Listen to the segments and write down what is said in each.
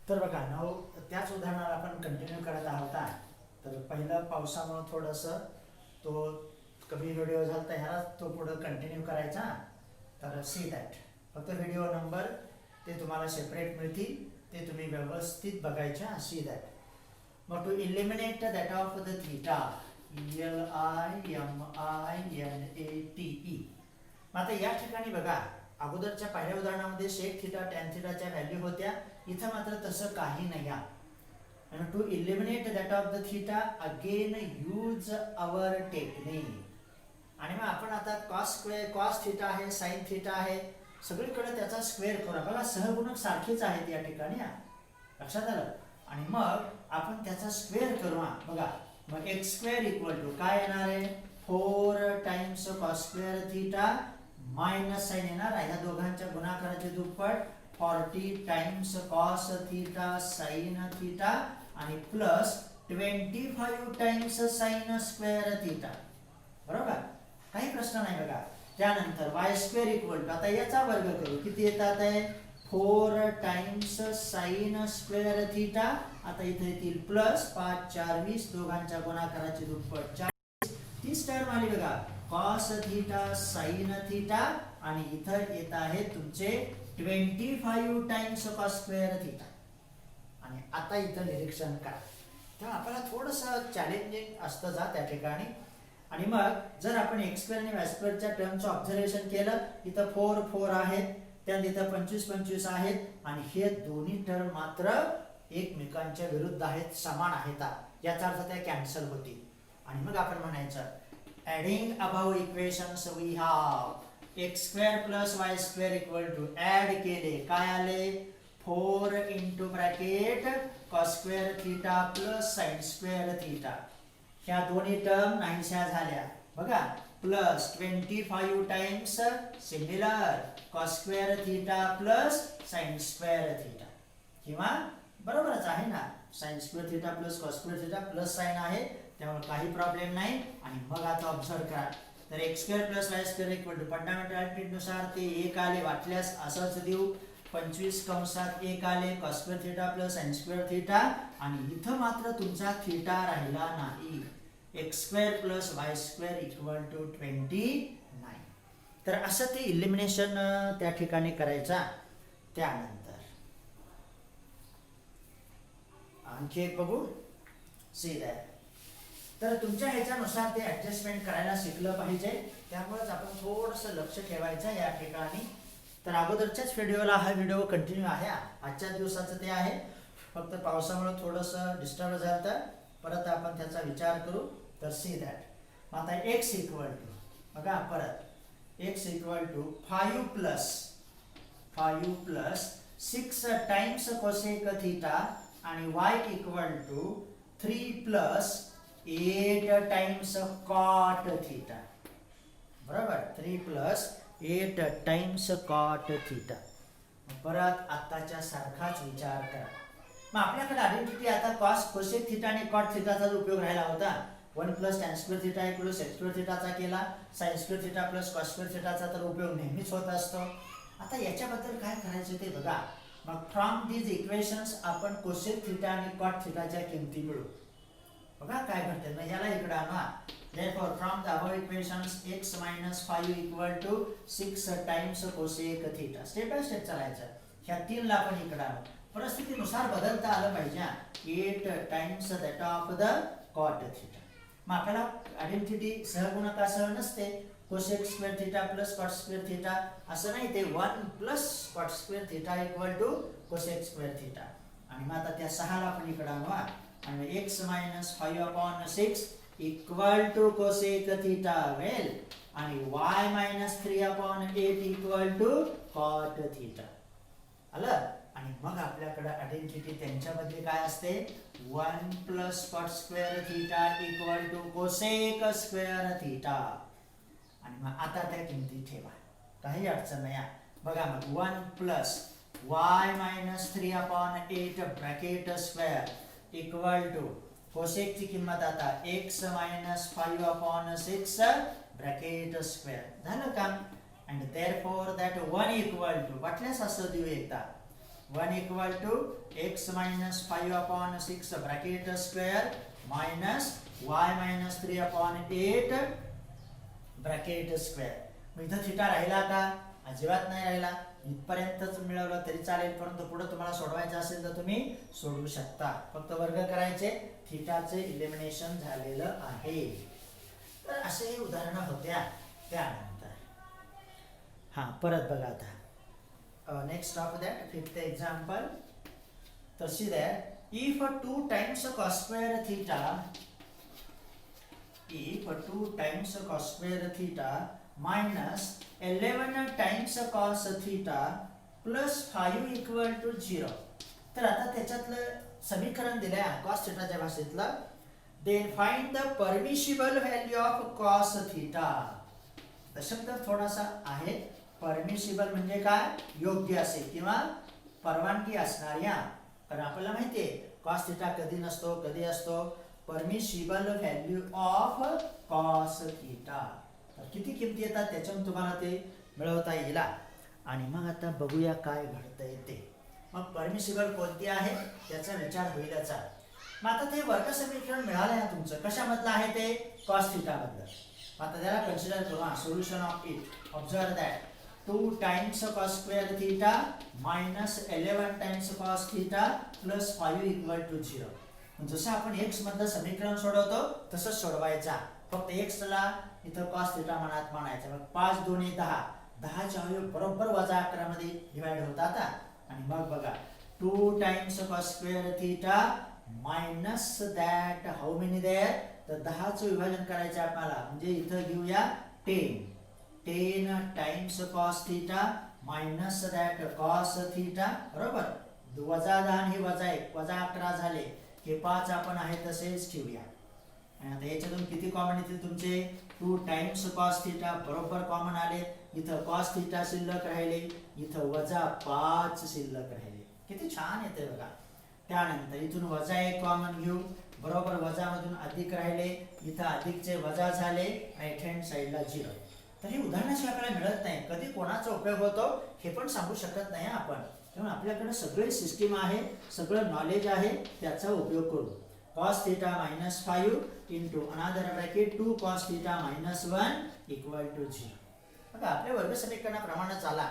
तर बघा त्याच उदाहरणाला आपण कंटिन्यू करत आहोत. तर पहिलं पावसामुळे थोडंसं तो कमी व्हिडिओ झाला तर ह्याला तो पुढं कंटिन्यू करायचा. तर सी दॅट फक्त व्हिडिओ नंबर ते तुम्हाला सेपरेट मिळतील, ते तुम्ही व्यवस्थित बघायच्या. See that. मग to eliminate that of the theta LIMINATE. मग आता या ठिकाणी बघा, अगोदरच्या पहिल्या उदाहरणामध्ये शेक थिटा टॅन थिटाच्या व्हॅल्यू होत्या, इथं मात्र तसं काही नाही आहे. आणि to eliminate that of the theta again use our technique. आणि मग आपण आता कॉस थिटा आहे, साइन थिटा आहे, सगळीकडे त्याचा स्क्वेअर करू. बघा सहगुणक सारखेच आहेत या ठिकाणी, लक्षात आलं. आणि मग आपण त्याचा स्क्वेअर करू. बघा मग एक्स स्क्वेअर इक्वल टू काय येणार आहे, 4 times cos square theta minus sine येणार. ह्या दोघांच्या गुणाकाराचे दुप्पट 40 times cos theta sine theta आणि plus 25 times sine square theta. बरोबर, काही प्रश्न नाही. बघा त्यानंतर वाय स्क्वेअर इक्वल टू, आता याचा वर्ग करू, किती येतात आहे 4 टाइम्स साइन स्क्वेअर थिटा. आता इथे येतील प्लस 5 4 20, दोघांच्या गुणाकाराचे दुप्पट 40. 30 टर्म आली बघा, कॉस थिटा साइन थिटा आणि इथं येत आहे तुमचे 25 टाइम्स कॉस स्क्वेअर थिटा. आणि आता इथं निरीक्षण करा, तेव्हा आपल्याला थोडंसं चॅलेंजिंग असतं जा त्या ठिकाणी. आणि मग जर आपण एक्स स्क्वेअर आणि वाय स्क्वेअरच्या टर्मचं ऑब्झर्वेशन केलं, इथं 4 4 आहेत, त्यात इथं 25 25 आहेत, आणि हे दोन्ही टर्म मात्र एकमेकांच्या विरुद्ध आहेत, समान आहेत. याचा अर्थ त्या कॅन्सल होतील. आणि मग आपण म्हणायचं adding above equations we have x square plus y square equal to, add केले काय आले 4 into bracket cos square theta plus sine square theta. ह्या दोन्ही टर्म नाहीशा झाल्या बघा, plus 25 times similar cos square theta plus sine square theta. किंवा बरोबरच आहे ना, sine square theta plus cos square theta plus sine आहे, त्यामुळे काही प्रॉब्लेम नाही. आणि मग आता ऑब्झर्व करा, तर x square plus y square equal to fundamental नुसार ते 1 आले, वाटल्यास असंच देऊ 25 कंसात 1 आले cos square theta plus sine square theta. आणि इथं मात्र तुमचा थिटा राहिला नाही, x square plus y square equal to 29. तर असं ते इलिमिनेशन त्या ठिकाणी करायचा. त्यानंतर आणखी एक बघू, सी दॅट. तर तुमच्या ह्याच्यानुसार ते ऍडजस्टमेंट करायला शिकलं पाहिजे, त्यामुळेच आपण थोडंसं लक्ष ठेवायचं या ठिकाणी. तर अगोदरच्याच व्हिडिओला हा व्हिडिओ कंटिन्यू आहे, आजच्या दिवसाचं ते आहे, फक्त पावसामुळे थोडंसं डिस्टर्ब झालं, तर परत आपण त्याचा विचार करू. तर सी दॅट. मग आता एक्स इक्वल टू बघा, परत x equal to 5 plus 6 times cosec theta आणि y equal to 3 plus 8 times cot theta. बरोबर, 3 प्लस 8 टाइम्स कॉट थिटा. परत आताच्या सारखाच विचार करा. मग आपल्याकडे आयडेंटिटी आता कॉस कोसेक थिटा आणि कॉट थिटाचा उपयोग राहिला होता. 1 plus tan square theta equal to sec square थिटाचा केला, sine square theta plus cos square थिटाचा तर उपयोग नेहमीच होत असतो. आता याच्याबद्दल काय करायचं ते बघा. मग फ्रॉम दीज इक्वेशन्स आपण कोसेक थिटा आणि कॉट थिटाच्या किमती मिळू. बघा काय घडते, मग याला इकडे आणा. Therefore, from the above equations x minus 5 equal to 6 times cosec theta. Step by step चालायचं. ह्या 3 ला आपण इकडे आणू. परिस्थितीनुसार बदलता आलं पाहिजे. 8 times that of the cot theta. मग आपल्याला आयडेंटिटी सहगुणकासह नसते, cosec square theta plus cot square theta असं नाही, ते 1 plus cot square theta equal to cosec square theta. आणि मग आता त्या 6 ला आपण इकडे आणू. आणि x minus 5 upon 6 equal to cosec theta well, आणि y minus 3 upon 8 equal to cot theta. आलं. आणि मग आपल्याकडे आयडेंटिटी त्यांच्यामध्ये काय असते, 1 plus cot square theta equal to cosec square theta. आणि मग आता त्या किमती ठेवा, काही अडचण नाही. बघा मग 1 प्लस y minus 3 upon 8 bracket square equal to cosec ची किंमत आता x minus 5 upon 6 bracket square. झालं काम. and therefore that 1 equal to, वाटल्यास असं देऊ एकदा 1 equal to x minus 5 upon 6 bracket square minus y minus 3 upon 8 bracket square. मग इथं थिटा राहिला का? अजिबात नाही राहिला. इथपर्यंतच मिळवलं तरी चालेल, परंतु पुढे तुम्हाला सोडवायचं असेल तर तुम्ही सोडवू शकता. फक्त वर्ग करायचे, थिटाचे इलिमिनेशन झालेलं आहे. तर असे हे उदाहरणं होत्या. त्यानंतर हा परत बघा आता next of that fifth example. तर see that if 2 times cos square theta, if 2 times cos square theta minus 11 times cos theta plus 5 equal to 0. तर आता त्याच्यातलं समीकरण दिलंय cos thetaच्या भाषेतलं. Then find the permissible value of cos theta. शब्द थोडासा आहे. परमिसिबल म्हणजे काय? योग्य असेल किंवा परवानगी असणाऱ्या. कारण आपल्याला माहितीये cos theta कधी नसतो कधी असतो. Permissible value of cos theta. किती किमती येतात त्याच्यातून तुम्हाला ते मिळवता येईल. आणि मग आता बघूया काय घडतंय ते. मग परमिसिबल कोणती आहे त्याचा विचार होईलच. मग आता ते वर्ग समीकरण मिळालं आहे तुमचं. कशामधलं आहे ते? cos theta मधलं. आता त्याला कन्सिडर करू. Solution of it. Observe that 2 times cos square theta minus 11 times cos theta plus 5 equal to 0. जसं आपण x मधलं समीकरण सोडवतो तसंच सोडवायचा. फक्त x ला इथं cos theta मनात मानायचं. मग 5 2 10, 10चे अवयव बरोबर वजा 11 मध्ये डिवाइड होतात. आणि मग बघा 2 times cos square theta minus that how many there. तर 10चं विभाजन करायचं आपल्याला. म्हणजे इथं घेऊया 10 times cos theta minus that cos theta. बरोबर. वजा 10 हे वजा 1 वजा 11 झाले. हे 5 आपण आहे तसेच ठेवूया. आणि आता याच्यातून किती कॉमन येतील तुमचे? 2 times cos theta बरोबर कॉमन आले. इथं cos theta शिल्लक राहिले. इथं वजा 5 शिल्लक राहिले. किती छान येते बघा. त्यानंतर इथून वजा 1 कॉमन घेऊ. बरोबर वजा मधून अधिक राहिले. इथं अधिकचे वजा झाले. राईट हँड साइडला 0. तर ही उदाहरणाशी आपल्याला मिळत नाही. कधी कोणाचा उपयोग होतो हे पण सांगू शकत नाही आपण. त्यामुळे आपल्याकडे सगळे सिस्टीम आहे, सगळं नॉलेज आहे, त्याचा उपयोग करू. cos theta minus 5 into another bracket 2 cos theta minus 1 equal to 0. बघा आपल्या वर्ग समीकरणाप्रमाणे चाला.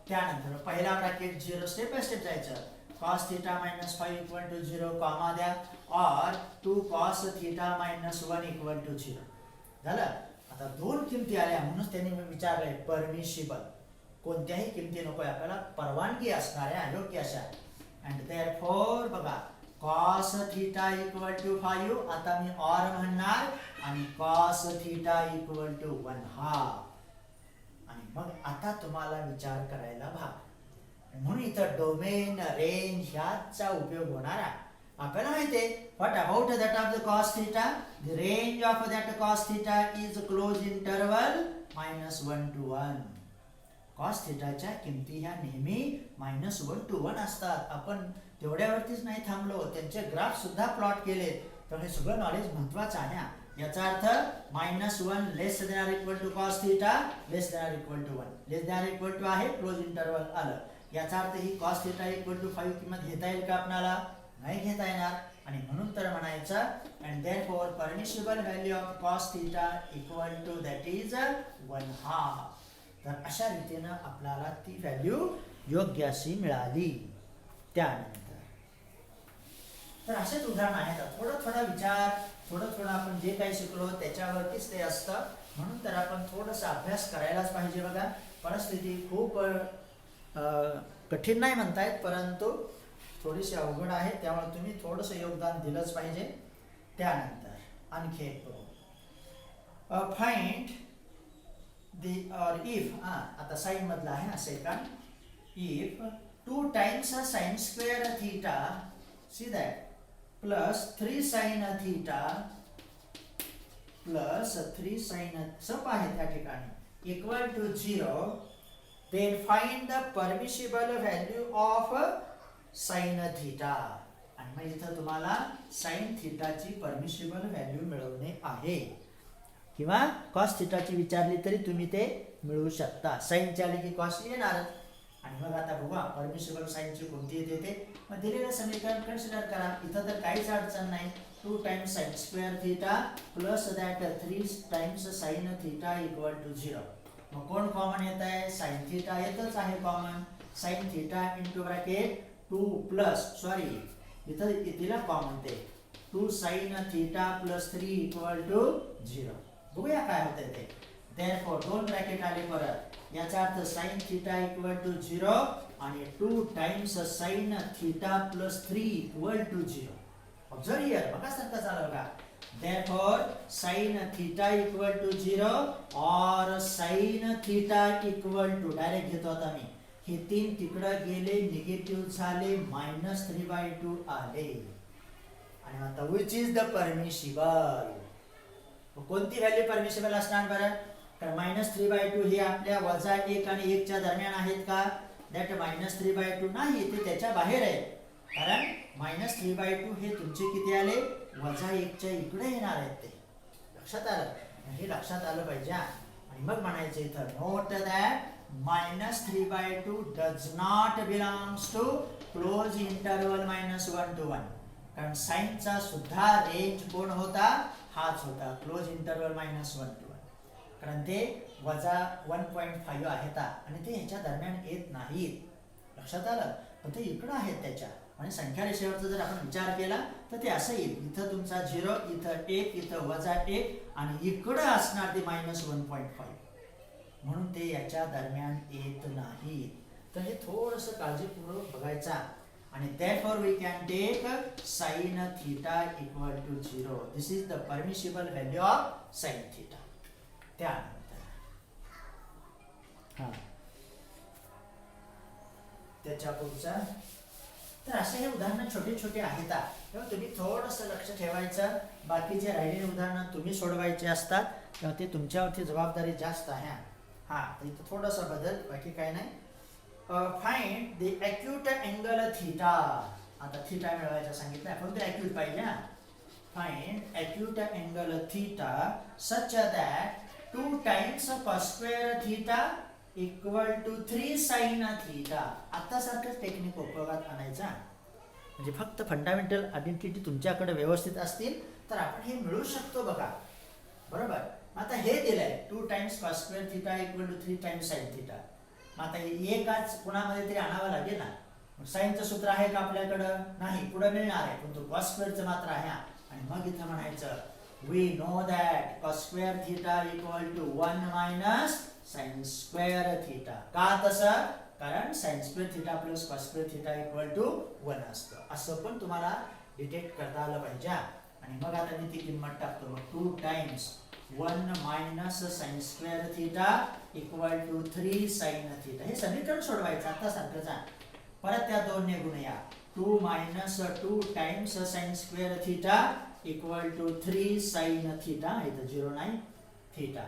त्यानंतर पहिला ब्रॅकेट 0 स्टेप बाय स्टेप जायचं. cos theta minus 5 equal to 0 comma द्या और 2 cos theta minus 1 equal to 0. झालं. आता दोन किमती आल्या म्हणून त्यांनी विचारलंय परमिसिबल. कोणत्याही किमती नको आपल्याला, परवानगी असणाऱ्या योग्य अशा. अँड देअरफॉर बघा cos theta equal to 5. आता मी और म्हणणार आणि cos theta equal to 1/2. आणि मग आता तुम्हाला विचार करायला भाग. म्हणून इथं डोमेन रेंज ह्याचा उपयोग होणार आहे. आपल्याला माहिती आहे what about that of the cos theta. The range of that cos theta is close interval -1 to 1. cos thetaच्या किमती ह्या नेहमी -1 to 1 असतात. आपण तेवढ्यावरतीच नाही थांबलो, त्यांचे ग्राफ सुद्धा प्लॉट केलेत. तर हे सगळं नॉलेज महत्त्वाचं आहे. याचा अर्थ -1 less than or equal to cos theta less than or equal to 1. Less than or equal to आहे, क्लोज इंटरवल आलं. याचा अर्थ ही cos theta इक्वल टू 5 किंमत घेता येईल का आपल्याला? नाही घेता येणार. आणि म्हणून तर म्हणायचं and therefore permissible value of cos theta equal to that is 1/2. तर अशा रीतीने आपल्याला ती व्हॅल्यू योग्य अशी मिळाली. त्यानंतर तर असेच उदाहरण आहेत. थोडा विचार, थोडं आपण जे काही शिकलो त्याच्यावरतीच ते असतं. म्हणून तर आपण थोडासा अभ्यास करायलाच पाहिजे. बघा परिस्थिती खूप कठीण नाही म्हणतायत, परंतु थोडीशी अवघड आहे. त्यामुळे तुम्ही थोडंसं योगदान दिलंच पाहिजे. त्यानंतर आणखी एक बघू. फाइंड दी और इफ. आता साइन मधला आहे ना second. If 2 times sin square theta, see that, plus 3 sin theta plus 3 sin सब आहे त्या ठिकाणी equal to 0. then find the permissible value of sin theta. आणि मग इथं तुम्हाला sin theta ची परमिसिबल व्हॅल्यू मिळवणे आहे. किंवा cos theta ची विचारली तरी तुम्ही ते मिळवू शकता. sin ची आली की cos येणार. आणि मग आता बघा परमिसिबल साईनची कोणती येते ते. मग दिलेलं समीकरण कन्सिडर करा. इथं तर काहीच अडचण नाही. 2 times sine square theta plus that 3 times sine theta equal to 0. मग कोण कॉमन येत आहे? साइन थीटा येतच आहे common. Sine theta into bracket 2 plus sorry इथं दिला कॉमन ते 2 sine theta plus 3 equal to 0. बघूया काय होतंय ते. Therefore दोन ब्रॅकेट आले परत. याचा अर्थ साइन थीटा इक्वल टू 0 आणि 2 times sine theta plus 3 equal to 0. Observe here बघा सारखं झालं बघा. Therefore sin theta equal to 0 or sin theta equal to direct घेतो आता मी. हे 3 तिकडं गेले निगेटिव्ह झाले -3/2 आले. आणि आता which is the permissible. कोणती व्हॅल्यू परमिसिबल असणार बरं? तर -3/2 हे आपल्या -1 आणि 1 च्या दरम्यान आहेत का? दॅट -3/2 नाही, ते त्याच्या बाहेर आहे. कारण -3/2 हे तुमचे किती आले? -1 च्या इकडे येणार आहेत ते. लक्षात आलं? हे लक्षात आलं पाहिजे. आणि मग म्हणायचं इथं note that -3/2 does not belongs to close interval -1 to 1. कारण साइनचा सुद्धा रेंज कोण होता? हाच होता, क्लोज इंटरवल -1 to 1. कारण ते -1.5 आहेत आणि ते ह्याच्या दरम्यान येत नाहीत. लक्षात आलं? पण ते इकडं आहेत त्याच्या. आणि संख्या रेषेवरचा जर आपण विचार केला तर ते असं येईल. इथं तुमचा 0, इथं 1, इथं -1 आणि इकडं असणार ते -1.5. म्हणून ते याच्या दरम्यान येत नाही. तर हे थोडंसं काळजीपूर्वक बघायचा. आणि therefore we can take sin theta equal to 0. This is the permissible value of sin theta. त्यानंतर त्याच्या पुढचा. तर असे हे उदाहरण छोटे छोटे आहेत. तेव्हा तुम्ही थोडंसं लक्ष ठेवायचं. बाकीचे राहिलेले उदाहरणं तुम्ही सोडवायचे असतात तेव्हा ते तुमच्यावरती जबाबदारी जास्त आहे. तर इथं थोडंसं बदल, बाकी काय नाही. Find the acute angle theta. आता थीटा मिळवायचा सांगितलं आपण, ते acute पाहिजे. Find acute angle theta such that 2 times cos square theta equal to 3 sin theta. आता सारखंच टेक्निक उपयोगात आणायचा. म्हणजे फक्त फंडामेंटल आयडेंटिटी तुमच्याकडे व्यवस्थित असतील तर आपण हे मिळू शकतो बघा. बरोबर? आता हे दिलंय 2 times cos square theta equal to 3 times sin theta. आता एकाच कुणामध्ये तरी आणावं लागेल ना. साइनचं सूत्र आहे का आपल्याकडं? नाही, पुढे मिळणार आहे, पण तो cos स्क्वेअरचं मात्र आहे. आणि मग इथं म्हणायचं we know that cos square theta equal to 1 minus sin square theta. का तसं? कारण sin square theta plus cos square theta equal to 1 असतं. असं पण तुम्हाला डिटेक्ट करता आलं पाहिजे. आणि मग आता मी ती किंमत टाकतो. 2 times 1 minus sin square theta equal to 3 sin theta. हे समीकरण सोडवायचं आता सारखंच. परत त्या 2 ने गुणूया. 2 minus 2 times sin square theta equal to 3 sin theta. इथं 0 नाही, थीटा.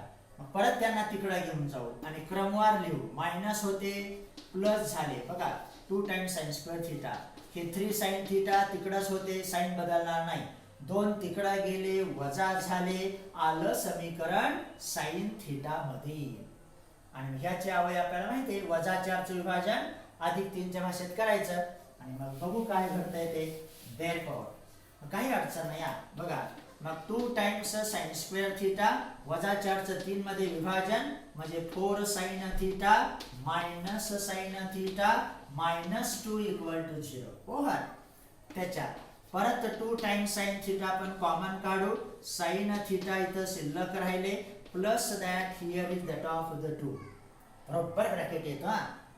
परत त्यांना तिकडे घेऊन जाऊ आणि क्रमवार लिहू. मायनस होते, प्लस झाले. बघा 2 times sin square theta. हे 3 sin theta तिकडच होते, साइन बदलणार नाही. 2 तिकडे गेले, वजा झाले, आलं समीकरण साइन थीटा मध्ये. आणि ह्याचे अवयव आपल्याला माहिती आहे, -4चं विभाजन +3च्या भाषेत करायचं. आणि मग बघू काय घडतंय ते. Therefore काही अडचण नाही. बघा मग 2 टाइम्स साइन स्क्वेअर थीटा -4चं 3 मध्ये विभाजन म्हणजे 4 sin theta minus sin theta -2 equal to 0. Over त्याच्या परत 2 टाइम्स साइन थीटा आपण कॉमन काढू. साइन थीटा इथं शिल्लक राहिले, plus that here is that of the 2. बरोबर ब्रॅकेट येतो.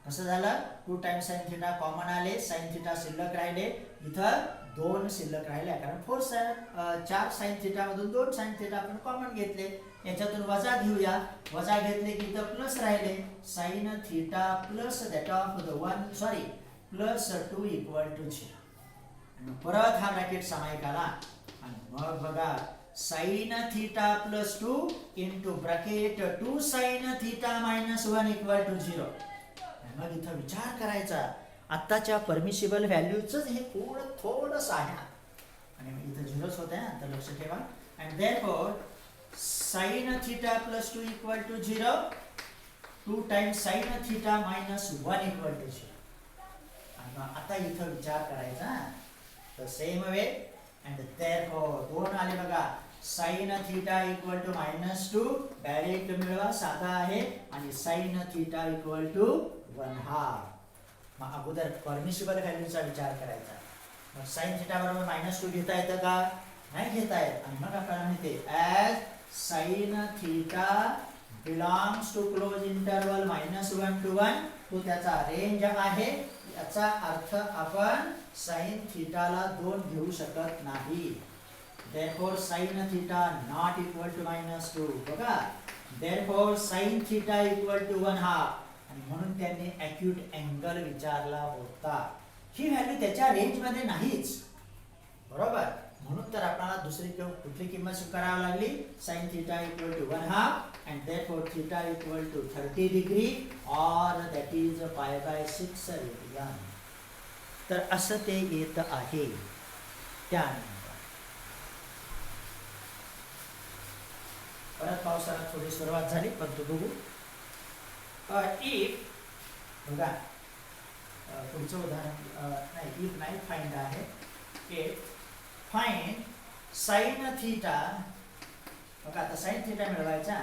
कसं झालं? 2 टाइम्स साइन थीटा कॉमन आले, साइन थीटा शिल्लक राहिले, इथं 2 शिल्लक राहिले. कारण 4 साइन थीटा मधून 2 साइन थीटा आपण कॉमन घेतले. याच्यातून वजा घेऊया. वजा घेतले की इथं प्लस राहिले. Sine theta plus that of the 1 sorry plus 2 equal to 0. परत हा ब्रॅकेट सामायिक आला. आणि मग बघा sine theta plus 2 into bracket 2 sine theta -1 equal to 0. मग इथं विचार करायचा. आत्ताच्या परमिसिबल व्हॅल्यूच हे थोडंसं आहे. आणि इथं 0च होत आहे, तर लक्ष ठेवा. And therefore sine theta plus 2 equal to 0 2 times sine theta minus 1 equal to 0. आणि मग आता इथं विचार करायचा the same way and therefore दोन आले बघा. Sine theta equal to -2 direct मिळवा साधा आहे आणि साइन थिटा इक्वल टू 1/2. मग अगोदर परमिसिबल व्हॅल्यूचा विचार करायचा. मग साइन थिटा बरोबर -2 घेता येतं का? नाही घेता येत. आणि मग आपल्याला माहिती as sine theta belongs to close interval -1 to 1 तो त्याचा रेंज आहे. याचा अर्थ आपण साइन थिटाला 2 घेऊ शकत नाही. therefore sin theta not equal to -2. बघा therefore sin theta equal to 1/2. आणि म्हणून त्यांनी acute अँगल विचारला होता. ही व्हॅल्यू त्याच्या रेंज मध्ये नाहीच, बरोबर. म्हणून तर आपल्याला दुसरी कुठली किंमत स्वीकारावी लागली. sin theta equal to 1/2 and therefore theta equal to 30 degree or that is pi/6 radian. तर असं ते येत आहे. त्यानंतर परत पावसाला थोडी सुरुवात झाली पण तो बघू. इफ बघा पुढचं उदाहरण नाही इफ नाही फाइंड आहे. If find sine theta. बघा आता साइन थिटा मिळवायचा.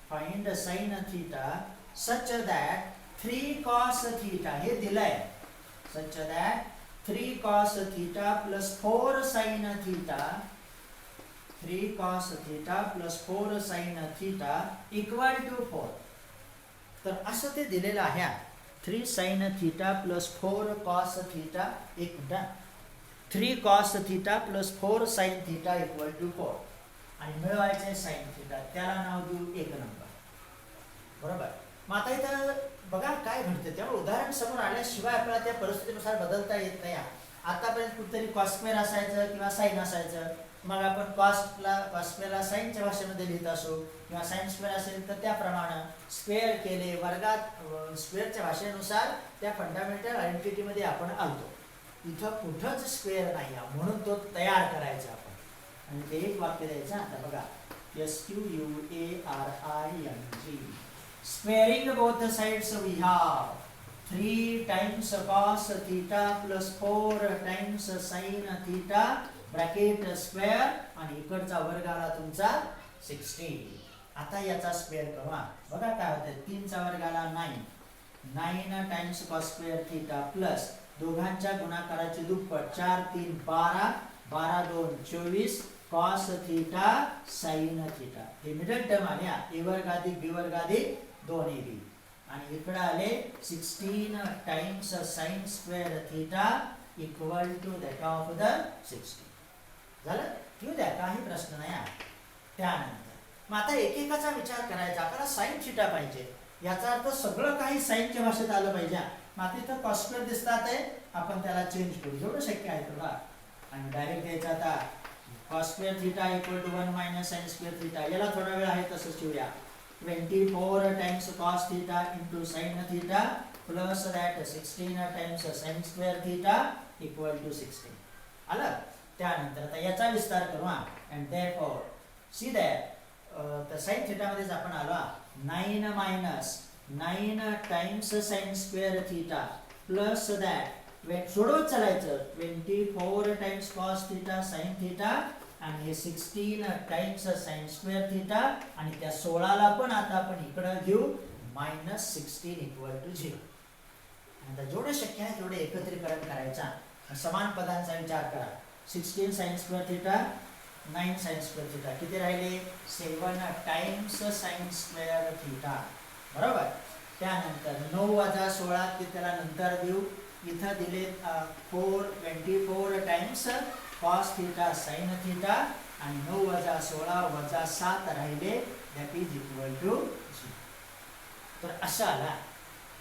Find sine theta such that 3 cos theta हे दिलंय. Such that 3 cos theta plus 4 sin theta 3 cos theta plus 4 sin theta equal to 4. तर असं ते दिलेलं आहे. 3 sin theta plus 4 cos theta 3 cos theta plus 4 sin theta equal to 4. आणि मिळवायचे sin theta. त्याला नाव देऊ 1 नंबर, बरोबर. मग आता इथं बघा काय घडतं. त्यामुळे उदाहरण समोर आल्याशिवाय आपल्याला त्या परिस्थितीनुसार बदलता येत नाही. आतापर्यंत कुठेतरी कॉस स्क्वेअर असायचं किंवा साइन असायचं. मग आपण कॉस स्क्वेअरला साइनच्या भाषेमध्ये लिहित असो किंवा साइन स्क्वेअर असेल तर त्याप्रमाणे स्क्वेअर केले. वर्गात स्क्वेअरच्या भाषेनुसार त्या फंडामेंटल आयडेंटिटीमध्ये आपण आलतो. इथं कुठंच स्क्वेअर नाही म्हणून तो तयार करायचा आपण. आणि ते एक वाक्य द्यायचं. आता बघा SQUARING squaring both sides we have 3 times cos theta plus 4 times sin theta bracket square आणि इकडचा वर्ग आला तुमचा 16. आता याचा स्क्वेअर करा. बघा काय होतं. 3 चा वर्ग आला 9 times cos square theta plus दोघांच्या गुणाकाराचे दुप्पट 4 3 12 12 2 24 cos थीटा sin थीटा. हे मिडल टर्म आले. a वर्ग अधिक b वर्ग अधिक 2ab आणि इकडे आले 16 times sin square theta equal to that of the 16. झालं. घेऊ द्या काही प्रश्न नाही. त्यानंतर मग आता एकेकाचा विचार करायचा. आपल्याला साइन थिटा पाहिजे. याचा अर्थ सगळं काही साइनच्या भाषेत आलं पाहिजे. मग आता इथं कॉस स्क्वेअर दिसतात आहे. आपण त्याला चेंज करू जेवढं शक्य आहे तेवढा. आणि डायरेक्ट द्यायचा आता cos square theta equal to 1 minus sine square theta. याला थोडा वेळ आहे तसंच ठेवूया. 24 times cos theta into sin theta plus that 16 times sin square theta equal to 16. आलं. त्यानंतर आता याचा विस्तार करू. अँड देअरफॉर सी दॅट तर sin थीटा मध्येच आपण आलो. 9 minus 9 times sin square theta plus that सोडवत चालायचं 24 times cos theta sin theta आणि हे 16 टाइम्स sin स्क्वेअर थीटा आणि त्या 16ला पण आता आपण इकडे घेऊ -16 इक्वल टू 0. आता जेवढे शक्य आहे तेवढे एकत्रीकरण करायचा. समान पदांचा विचार करा. 16 sin square theta 9 sin square theta किती राहिले 7 टाइम्स sin स्क्वेअर थीटा, बरोबर. त्यानंतर 9 वजा 16 ते त्याला नंतर देऊ. इथं दिले 24 times cos theta sin theta आणि 9 वजा 16 वजा 7 राहिले दॅट इज इक्वल टू 0. तर असं आला.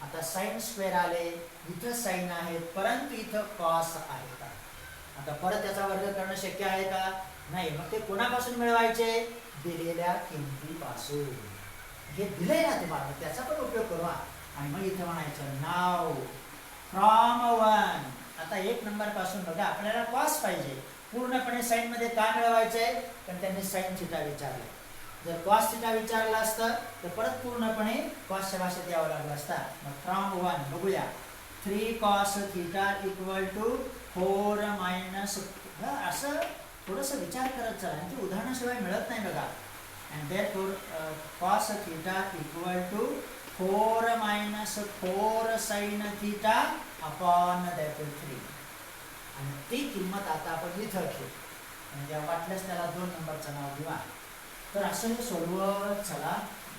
आता sin स्क्वेअर आले. इथं sin आहे परंतु इथं cos आहे. आता परत त्याचा वर्ग करणं शक्य आहे का? नाही. मग ते कोणापासून मिळवायचे? दिलेल्या किमतीपासून. हे दिले ना तुम्हाला त्याचा पण उपयोग करू. आणि मग इथं म्हणायचं नाव फ्रॉम 1. आता 1 नंबर पासून बघा आपल्याला cos पाहिजे. पूर्णपणे साइन मध्ये काय मिळवायचंय? कारण त्यांनी sin थिटा विचारले. जर कॉस थिटा विचारलं असतं तर परत पूर्णपणे कॉसच्या भाषेत यावं लागलं असतं. मग फ्रॉम 1 बघूया. 3 cos theta equal to 4 minus, असं थोडंसं विचार करत चला, आणि ते उदाहरणाशिवाय मिळत नाही बघा. And therefore cos theta equal to 4 minus 4 sin theta upon that 3. आणि ती किंमत आता आपण इथं ठेवू, म्हणजे वाटल्यास त्याला 2 नंबरचं नाव घेऊया. तर असं हे सोडवत चला,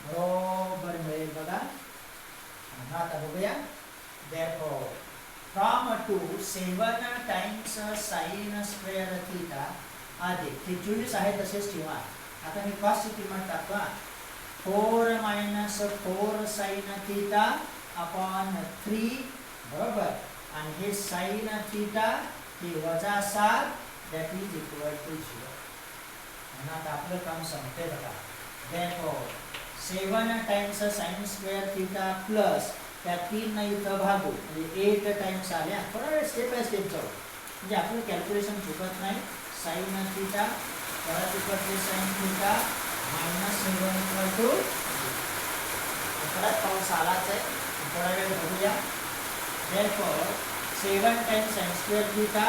बरोबर मिळेल बघा. आता बघूया. therefore from 2 7 times sin square theta अधिक हे 24 आहे तसेच ठेवा. आता मी कॉसची किंमत टाकतो. 4 मायनस 4 sin थिटा अपॉन 3 बरोबर, आणि हे sin थिटा हे वजा 7 दॅट इज इक्वल टू 0. आणि आता आपलं काम संपते बघा. therefore 7 times sin square theta plus त्या 3 न इथं भागू, म्हणजे 8 टाइम्स आल्या. थोडा वेळ स्टेप बाय स्टेप जाऊ, म्हणजे आपलं कॅल्क्युलेशन चुकत नाही. sin थिटा परत इकडचे sin theta minus 7 equal to, परत पाऊस आलाच आहे. थोडा वेळ बघूया. therefore 7 times sin square theta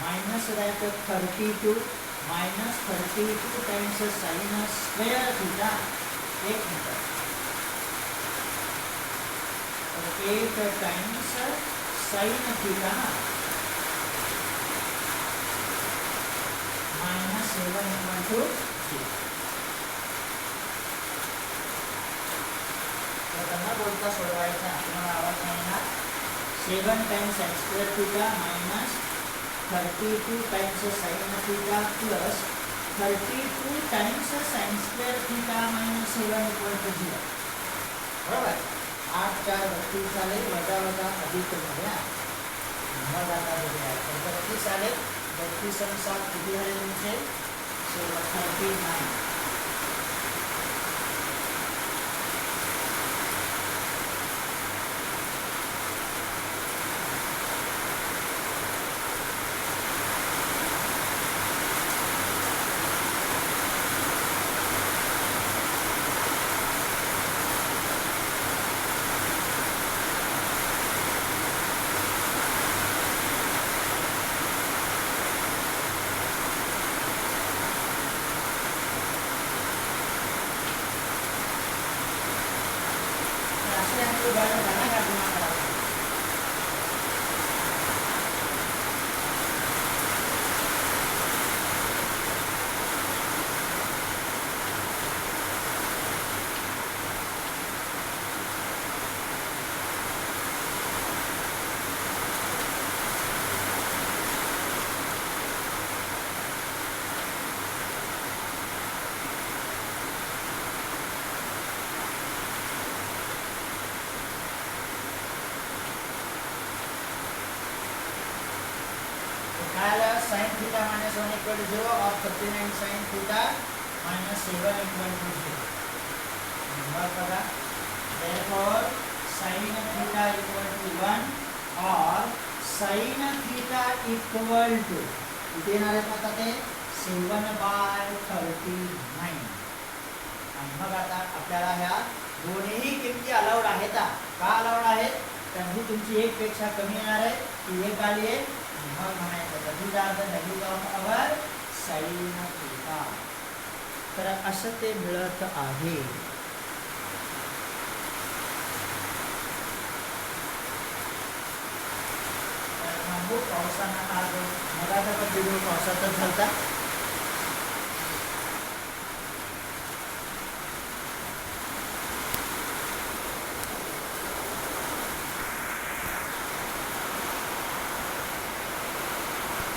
minus that 32 minus 32 times sin square theta. 1 minute. 8 times sin theta minus 7 equal to 0. त्यांना बोलता सोडवायचा, तुम्हाला आवाज नाही ना. 7 times sin square theta minus 32 times sin theta plus 32 times sin square theta minus 7 equal to 0. बरोबर. 8 4 32 झाले, वजा वजा अधिक मध्ये. मग आता बघूया. 32 आले, 32 आणि 7 किती झाले तुमचे? 39. sin theta minus 1 equal to 0 or 39 sin theta minus 7 equal to 0. बघा. therefore sin theta equal to 1 or sin theta equal to किती येणार आहे आता ते 7/39. आणि मग आता आपल्याला ह्या दोन्ही किमती अलाउड आहेत. का अलाउड आहेत? कारण ही तुमची 1 पेक्षा कमी येणार आहे, ती 1 आली आहे. मग म्हणायचं these are the values of our sin theta. तर असं ते मिळत आहे. पावसानं आज मगाचा व्हिडिओ पावसातच झालता.